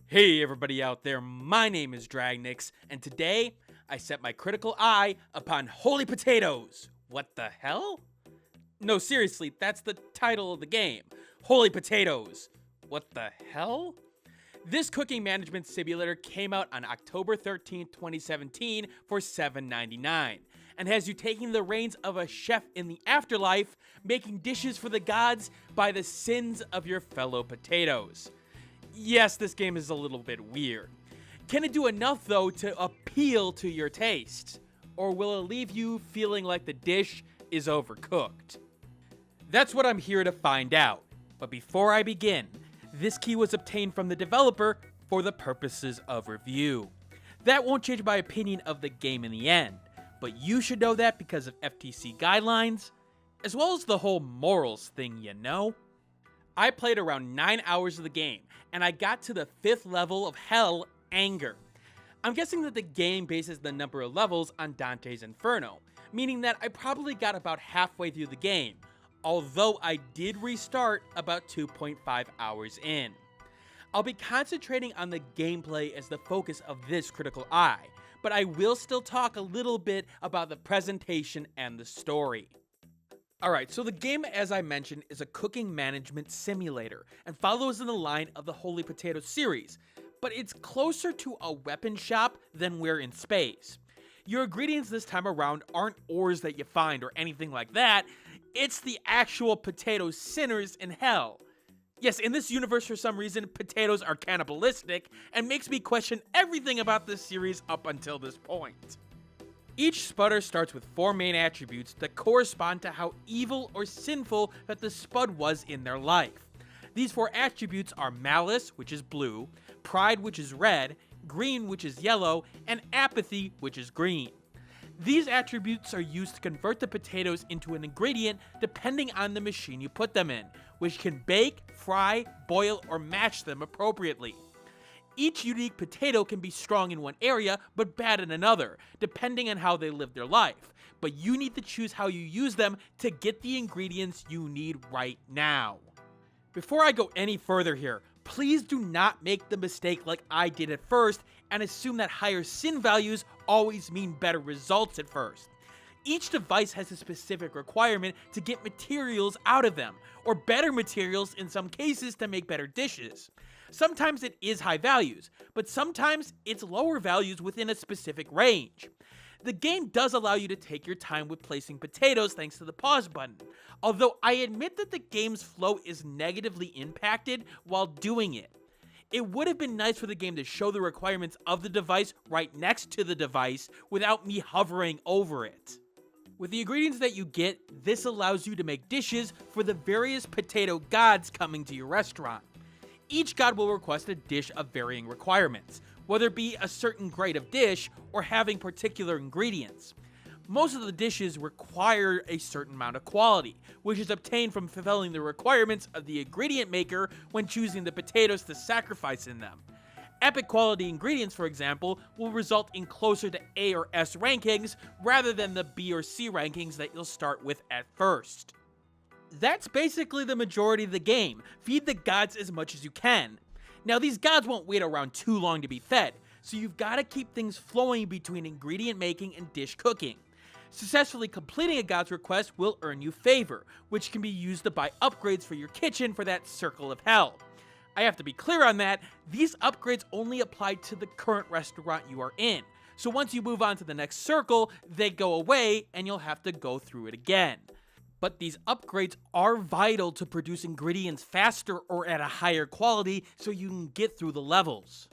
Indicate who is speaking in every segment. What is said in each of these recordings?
Speaker 1: Hey everybody out there, my name is Dragnix, and today I set my critical eye upon holy potatoes. What the hell? No, seriously, that's the title of the game. Holy potatoes. What the hell? This cooking management simulator came out on October 13th, 2017 for $7.99 and has you taking the reins of a chef in the afterlife, making dishes for the gods by the sins of your fellow potatoes. Yes, this game is a little bit weird. Can it do enough, though, to appeal to your taste? Or will it leave you feeling like the dish is overcooked? That's what I'm here to find out. But before I begin, this key was obtained from the developer for the purposes of review. That won't change my opinion of the game in the end, but you should know that because of FTC guidelines, as well as the whole morals thing, you know? I played around 9 hours of the game, and I got to the 5th level of Hell, Anger. I'm guessing that the game bases the number of levels on Dante's Inferno, meaning that I probably got about halfway through the game, although I did restart about 2.5 hours in. I'll be concentrating on the gameplay as the focus of this critical eye, but I will still talk a little bit about the presentation and the story. Alright, so the game, as I mentioned, is a cooking management simulator and follows in the line of the Holy Potato series, but it's closer to a weapon shop than we're in space. Your ingredients this time around aren't ores that you find or anything like that, it's the actual potato sinners in hell. Yes, in this universe for some reason, potatoes are cannibalistic and makes me question everything about this series up until this point. Each spudder starts with 4 main attributes that correspond to how evil or sinful that the spud was in their life. These 4 attributes are malice, which is blue, pride, which is red, green, which is yellow, and apathy, which is green. These attributes are used to convert the potatoes into an ingredient depending on the machine you put them in, which can bake, fry, boil, or mash them appropriately. Each unique potato can be strong in one area, but bad in another, depending on how they live their life. But you need to choose how you use them to get the ingredients you need right now. Before I go any further here, please do not make the mistake like I did at first and assume that higher sin values always mean better results at first. Each device has a specific requirement to get materials out of them, or better materials in some cases to make better dishes. Sometimes it is high values, but sometimes it's lower values within a specific range. The game does allow you to take your time with placing potatoes thanks to the pause button, although I admit that the game's flow is negatively impacted while doing it. It would have been nice for the game to show the requirements of the device right next to the device without me hovering over it. With the ingredients that you get, this allows you to make dishes for the various potato gods coming to your restaurant. Each god will request a dish of varying requirements, whether it be a certain grade of dish or having particular ingredients. Most of the dishes require a certain amount of quality, which is obtained from fulfilling the requirements of the ingredient maker when choosing the potatoes to sacrifice in them. Epic quality ingredients, for example, will result in closer to A or S rankings rather than the B or C rankings that you'll start with at first. That's basically the majority of the game. Feed the gods as much as you can. Now, these gods won't wait around too long to be fed, so you've got to keep things flowing between ingredient making and dish cooking. Successfully completing a god's request will earn you favor, which can be used to buy upgrades for your kitchen for that circle of hell. I have to be clear on that, these upgrades only apply to the current restaurant you are in, so once you move on to the next circle, they go away and you'll have to go through it again. But these upgrades are vital to produce ingredients faster or at a higher quality so you can get through the levels.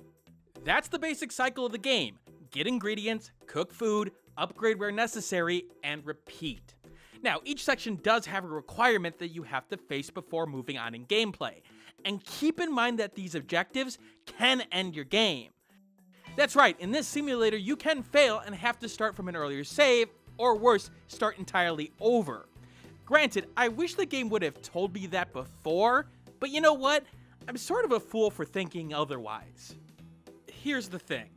Speaker 1: That's the basic cycle of the game. Get ingredients, cook food, upgrade where necessary, and repeat. Now, each section does have a requirement that you have to face before moving on in gameplay, and keep in mind that these objectives can end your game. That's right, in this simulator you can fail and have to start from an earlier save, or worse, start entirely over. Granted, I wish the game would have told me that before, but you know what? I'm sort of a fool for thinking otherwise. Here's the thing.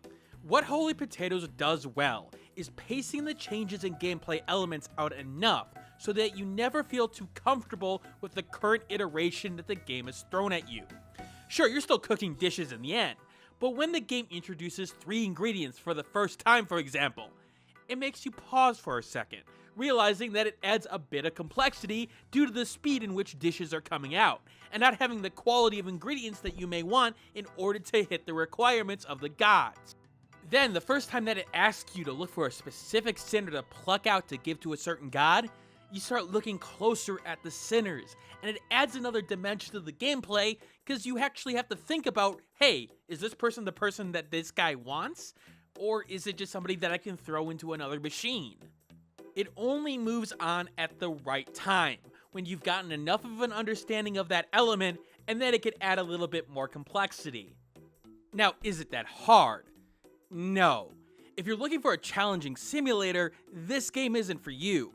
Speaker 1: What Holy Potatoes does well is pacing the changes in gameplay elements out enough so that you never feel too comfortable with the current iteration that the game has thrown at you. Sure, you're still cooking dishes in the end, But when the game introduces 3 ingredients for the first time, for example, it makes you pause for a second, realizing that it adds a bit of complexity due to the speed in which dishes are coming out, and not having the quality of ingredients that you may want in order to hit the requirements of the gods. Then, the first time that it asks you to look for a specific sinner to pluck out to give to a certain god, you start looking closer at the sinners, and it adds another dimension to the gameplay because you actually have to think about, hey, is this person the person that this guy wants? Or is it just somebody that I can throw into another machine? It only moves on at the right time, when you've gotten enough of an understanding of that element, and then it could add a little bit more complexity. Now, is it that hard? No. If you're looking for a challenging simulator, this game isn't for you.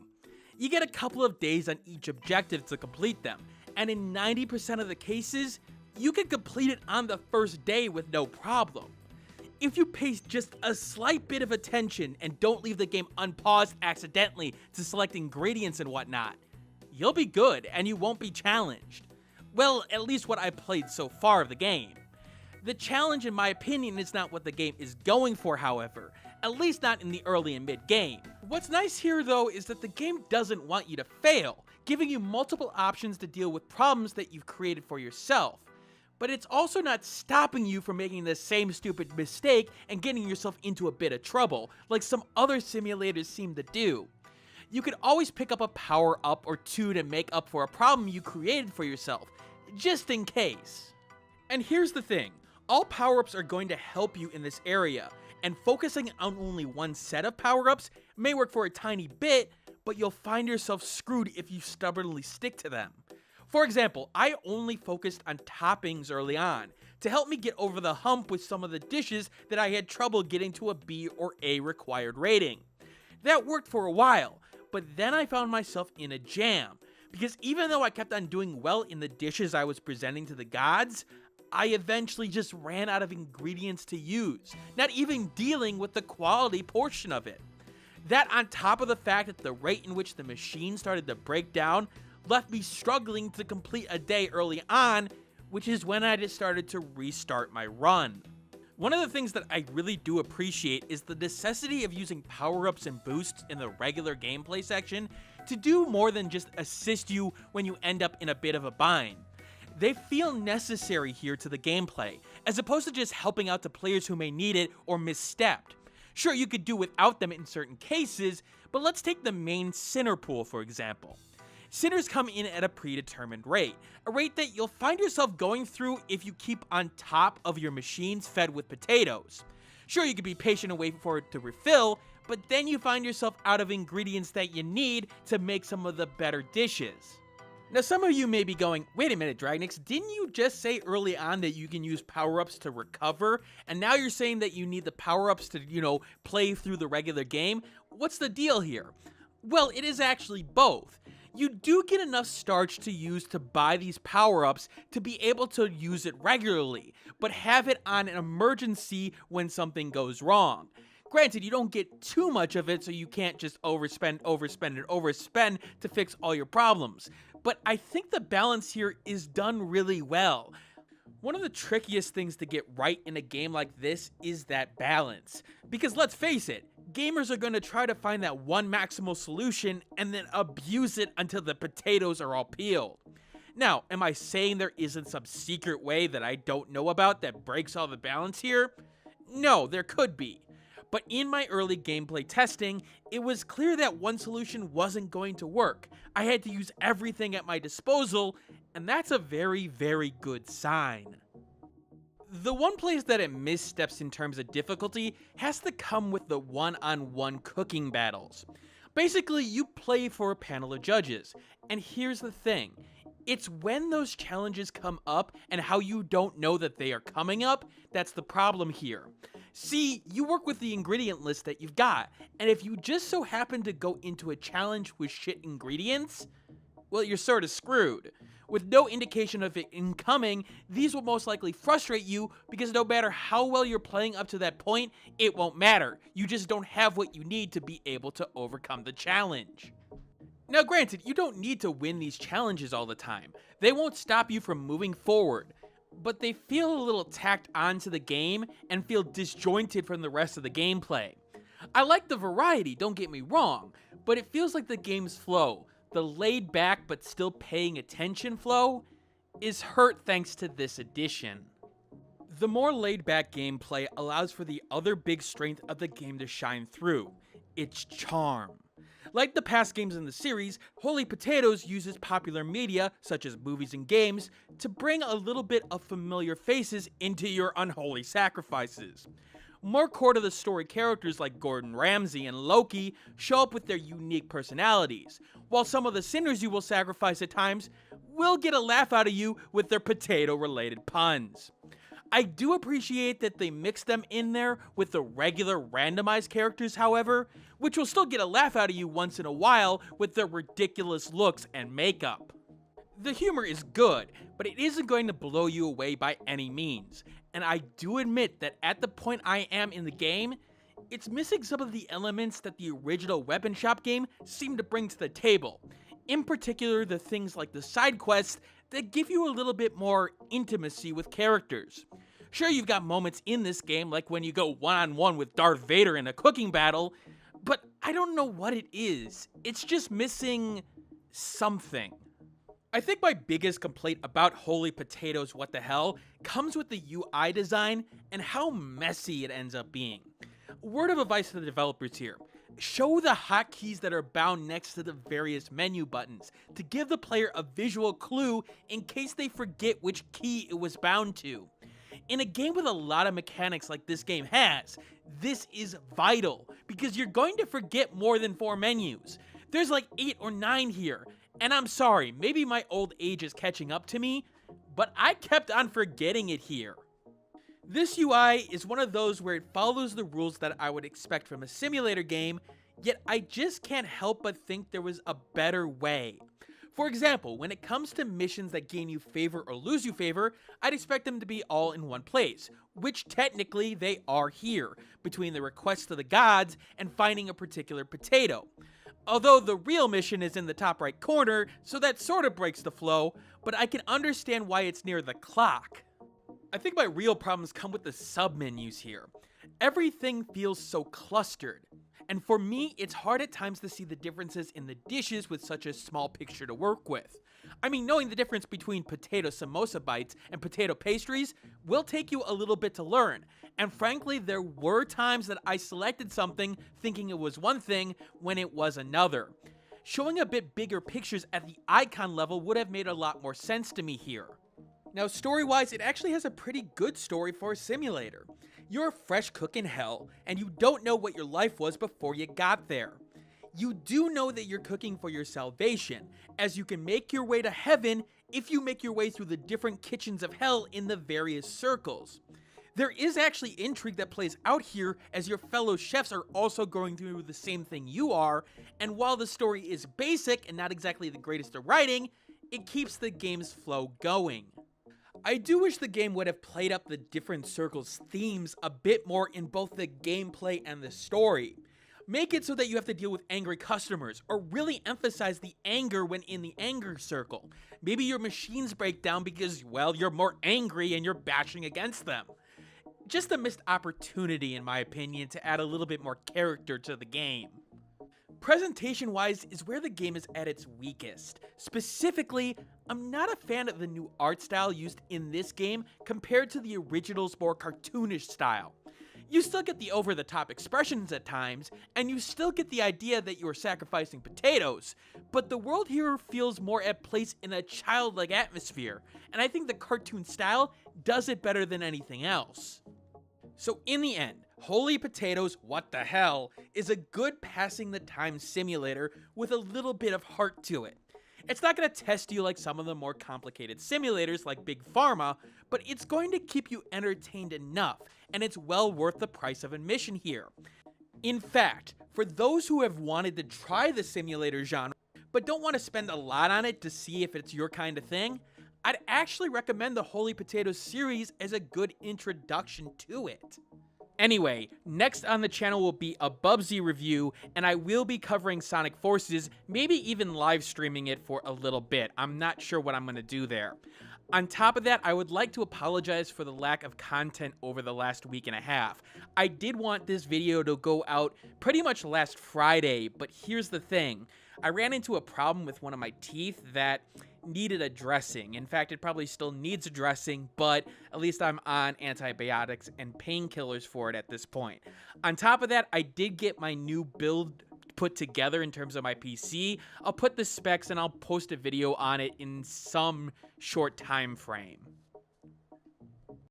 Speaker 1: You get a couple of days on each objective to complete them, and in 90% of the cases, you can complete it on the first day with no problem. If you pay just a slight bit of attention and don't leave the game unpaused accidentally to select ingredients and whatnot, you'll be good and you won't be challenged. Well, at least what I've played so far of the game. The challenge, in my opinion, is not what the game is going for, however, at least not in the early and mid-game. What's nice here, though, is that the game doesn't want you to fail, giving you multiple options to deal with problems that you've created for yourself. But it's also not stopping you from making the same stupid mistake and getting yourself into a bit of trouble, like some other simulators seem to do. You could always pick up a power-up or two to make up for a problem you created for yourself, just in case. And here's the thing, all power-ups are going to help you in this area, and focusing on only one set of power-ups may work for a tiny bit, but you'll find yourself screwed if you stubbornly stick to them. For example, I only focused on toppings early on, to help me get over the hump with some of the dishes that I had trouble getting to a B or A required rating. That worked for a while, but then I found myself in a jam, because even though I kept on doing well in the dishes I was presenting to the gods, I eventually just ran out of ingredients to use, not even dealing with the quality portion of it. That, on top of the fact that the rate in which the machine started to break down left me struggling to complete a day early on, which is when I just started to restart my run. One of the things that I really do appreciate is the necessity of using power-ups and boosts in the regular gameplay section to do more than just assist you when you end up in a bit of a bind. They feel necessary here to the gameplay, as opposed to just helping out the players who may need it or misstepped. Sure, you could do without them in certain cases, but let's take the main sinner pool for example. Sinners come in at a predetermined rate, a rate that you'll find yourself going through if you keep on top of your machines fed with potatoes. Sure, you could be patient and wait for it to refill, but then you find yourself out of ingredients that you need to make some of the better dishes. Now, some of you may be going, wait a minute, Dragnix, didn't you just say early on that you can use power-ups to recover, and now you're saying that you need the power-ups to, play through the regular game? What's the deal here? Well, it is actually both. You do get enough starch to use to buy these power-ups to be able to use it regularly, but have it on an emergency when something goes wrong. Granted, you don't get too much of it, so you can't just overspend to fix all your problems. But I think the balance here is done really well. One of the trickiest things to get right in a game like this is that balance. Because let's face it, gamers are going to try to find that one maximal solution and then abuse it until the potatoes are all peeled. Now, am I saying there isn't some secret way that I don't know about that breaks all the balance here? No, there could be. But in my early gameplay testing, it was clear that one solution wasn't going to work. I had to use everything at my disposal, and that's a very, very good sign. The one place that it missteps in terms of difficulty has to come with the one-on-one cooking battles. Basically, you play for a panel of judges, and here's the thing. It's when those challenges come up and how you don't know that they are coming up that's the problem here. See, you work with the ingredient list that you've got, and if you just so happen to go into a challenge with shit ingredients, well, you're sort of screwed. With no indication of it incoming, these will most likely frustrate you because no matter how well you're playing up to that point, it won't matter. You just don't have what you need to be able to overcome the challenge. Now granted, you don't need to win these challenges all the time. They won't stop you from moving forward. but they feel a little tacked onto the game and feel disjointed from the rest of the gameplay. I like the variety, don't get me wrong, but it feels like the game's flow, the laid back but still paying attention flow, is hurt thanks to this addition. The more laid back gameplay allows for the other big strength of the game to shine through, its charm. Like the past games in the series, Holy Potatoes uses popular media, such as movies and games, to bring a little bit of familiar faces into your unholy sacrifices. More core to the story characters like Gordon Ramsay and Loki show up with their unique personalities, while some of the sinners you will sacrifice at times will get a laugh out of you with their potato-related puns. I do appreciate that they mix them in there with the regular randomized characters, however, which will still get a laugh out of you once in a while with their ridiculous looks and makeup. The humor is good, but it isn't going to blow you away by any means, and I do admit that at the point I am in the game, it's missing some of the elements that the original Weapon Shop game seemed to bring to the table. In particular, the things like the side quests that give you a little bit more intimacy with characters. Sure, you've got moments in this game like when you go one-on-one with Darth Vader in a cooking battle, but I don't know what it is. It's just missing something. I think my biggest complaint about Holy Potatoes What the Hell comes with the UI design and how messy it ends up being. Word of advice to the developers here. Show the hotkeys that are bound next to the various menu buttons to give the player a visual clue in case they forget which key it was bound to. In a game with a lot of mechanics like this game has, this is vital because you're going to forget more than 4 menus. There's like 8 or 9 here, and I'm sorry, maybe my old age is catching up to me, but I kept on forgetting it here. This UI is one of those where it follows the rules that I would expect from a simulator game, yet I just can't help but think there was a better way. For example, when it comes to missions that gain you favor or lose you favor, I'd expect them to be all in one place, which technically they are here, between the request to the gods and finding a particular potato. Although the real mission is in the top right corner, so that sort of breaks the flow, but I can understand why it's near the clock. I think my real problems come with the sub-menus here. Everything feels so clustered, and for me, it's hard at times to see the differences in the dishes with such a small picture to work with. I mean, knowing the difference between potato samosa bites and potato pastries will take you a little bit to learn, and frankly, there were times that I selected something thinking it was one thing when it was another. Showing a bit bigger pictures at the icon level would have made a lot more sense to me here. Now, story-wise, it actually has a pretty good story for a simulator. You're a fresh cook in hell, and you don't know what your life was before you got there. You do know that you're cooking for your salvation, as you can make your way to heaven if you make your way through the different kitchens of hell in the various circles. There is actually intrigue that plays out here as your fellow chefs are also going through the same thing you are, and while the story is basic and not exactly the greatest of writing, it keeps the game's flow going. I do wish the game would have played up the different circles' themes a bit more in both the gameplay and the story. Make it so that you have to deal with angry customers, or really emphasize the anger when in the anger circle. Maybe your machines break down because, well, you're more angry and you're bashing against them. Just a missed opportunity, in my opinion, to add a little bit more character to the game. Presentation-wise is where the game is at its weakest. Specifically, I'm not a fan of the new art style used in this game compared to the original's more cartoonish style. You still get the over-the-top expressions at times, and you still get the idea that you are sacrificing potatoes, but the world here feels more at place in a childlike atmosphere, and I think the cartoon style does it better than anything else. So in the end, Holy Potatoes What the Hell is a good passing the time simulator with a little bit of heart to it. It's not going to test you like some of the more complicated simulators like Big Pharma, but it's going to keep you entertained enough, and it's well worth the price of admission here. In fact, for those who have wanted to try the simulator genre, but don't want to spend a lot on it to see if it's your kind of thing, I'd actually recommend the Holy Potatoes series as a good introduction to it. Anyway, next on the channel will be a Bubsy review, and I will be covering Sonic Forces, maybe even live streaming it for a little bit. I'm not sure what I'm going to do there. On top of that, I would like to apologize for the lack of content over the last week and a half. I did want this video to go out pretty much last Friday, but here's the thing. I ran into a problem with one of my teeth that needed addressing. In fact, it probably still needs addressing, but at least I'm on antibiotics and painkillers for it at this point. On top of that, I did get my new build put together in terms of my PC. I'll put the specs and I'll post a video on it in some short time frame.